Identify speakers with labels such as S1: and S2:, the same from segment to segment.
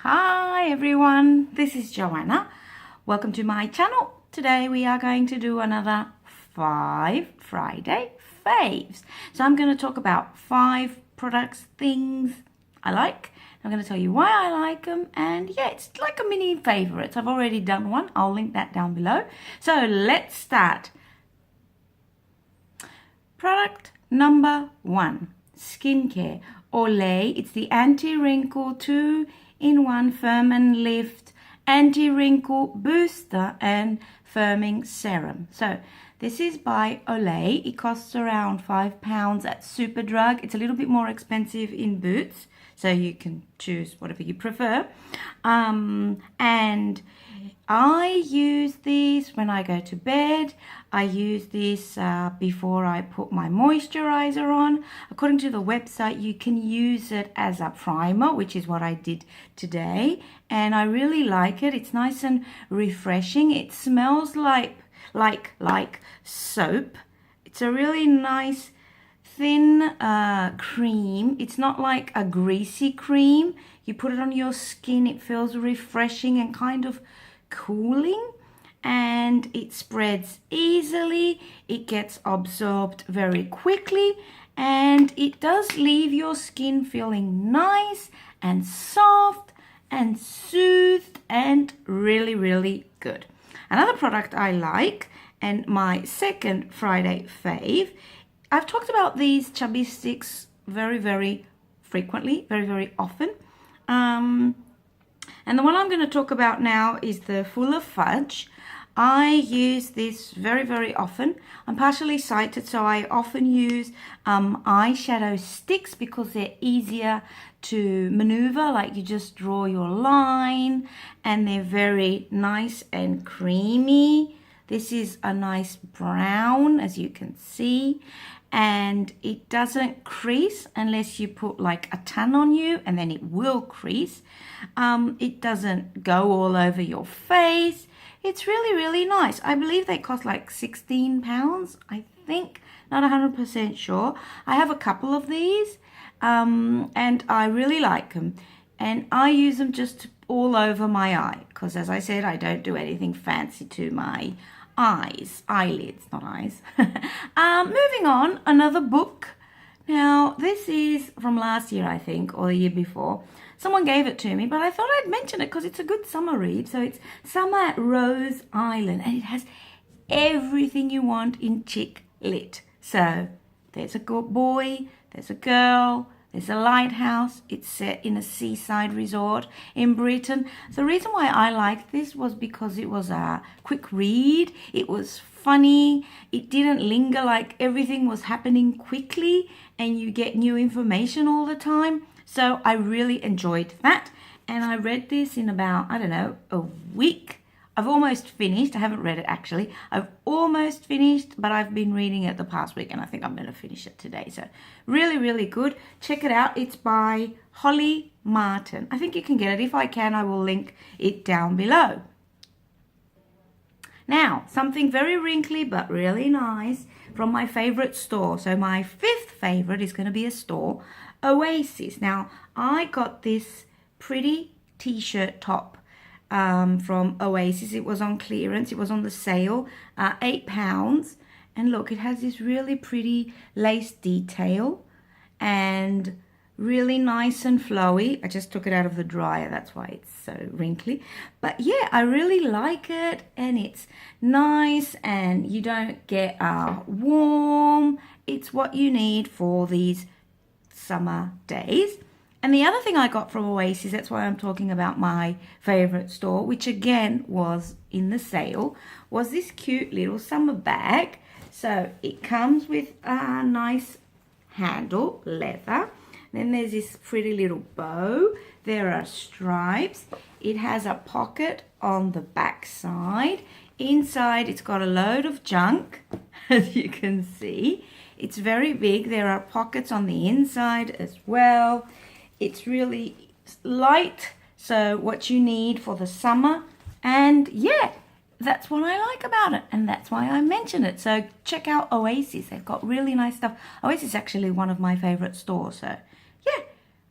S1: Hi everyone, this is Joanna. Welcome to my channel. Today we are going to do another Five Friday Faves. So I'm going to talk about 5 products, things I like. I'm going to tell you why I like them, and yeah, it's like a mini favorites. I've already done one. I'll link that down below. So let's start. Product number 1, skincare. Olay. It's the anti-wrinkle 2-in-1 firm and lift anti-wrinkle booster and firming serum. So this is by Olay. It costs around £5 at Superdrug. It's a little bit more expensive in Boots, so you can choose whatever you prefer. And I use this when I go to bed. I use this before I put my moisturizer on. According to the website, you can use it as a primer, which is what I did today. And I really like it. It's nice and refreshing. It smells like soap. It's a really nice thin cream. It's not like a greasy cream. You put it on your skin, it feels refreshing and kind of cooling, and it spreads easily. It gets absorbed very quickly, and it does leave your skin feeling nice and soft and soothed and really good. Another product I like, and my second Friday fave, I've talked about these chubby sticks very frequently, very often. And the one I'm going to talk about now is the Full of Fudge. I use this very often. I'm partially sighted, so I often use eyeshadow sticks because they're easier to maneuver. Like, you just draw your line and they're very nice and creamy. This is a nice brown, as you can see, and it doesn't crease unless you put like a ton on you, and then it will crease. It doesn't go all over your face. It's really nice. I believe they cost like £16, I think, not 100% sure. I have a couple of these, and I really like them, and I use them just all over my eye because, as I said, I don't do anything fancy to my eyelids, not eyes. Moving on, another book. Now, this is from last year, I think, or the year before. Someone gave it to me, but I thought I'd mention it because it's a good summer read. So it's Summer at Rose Island, and it has everything you want in chick lit. So there's a good boy, there's a girl, there's a lighthouse. It's set in a seaside resort in Britain. The reason why I liked this was because it was a quick read. It was funny. It didn't linger, like everything was happening quickly and you get new information all the time. So I really enjoyed that. And I read this in about, I don't know, a week. I've almost finished. I haven't read it actually. I've almost finished, but I've been reading it the past week and I think I'm going to finish it today. So really good. Check it out. It's by Holly Martin. I think you can get it. If I can, I will link it down below. Now, something very wrinkly but really nice from my favorite store. So my 5th favorite is going to be a store, Oasis. Now, I got this pretty t-shirt top from Oasis. It was on clearance. It was on the sale, £8. And look, it has this really pretty lace detail and really nice and flowy. I just took it out of the dryer, that's why it's so wrinkly. But yeah, I really like it, and it's nice and you don't get warm. It's what you need for these summer days. And the other thing I got from Oasis, that's why I'm talking about my favorite store, which again was in the sale, was this cute little summer bag. So it comes with a nice handle, leather. Then there's this pretty little bow. There are stripes. It has a pocket on the back side. Inside, it's got a load of junk, as you can see. It's very big. There are pockets on the inside as well. It's really light, so what you need for the summer. And yeah, that's what I like about it, and that's why I mention it. So check out Oasis. They've got really nice stuff. Oasis is actually one of my favorite stores. So yeah,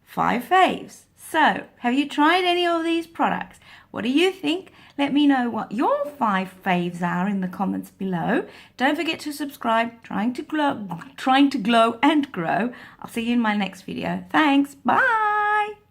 S1: 5 faves. So, have you tried any of these products? What do you think? Let me know what your 5 faves are in the comments below. Don't forget to subscribe. Trying to glow and grow. I'll see you in my next video. Thanks. Bye.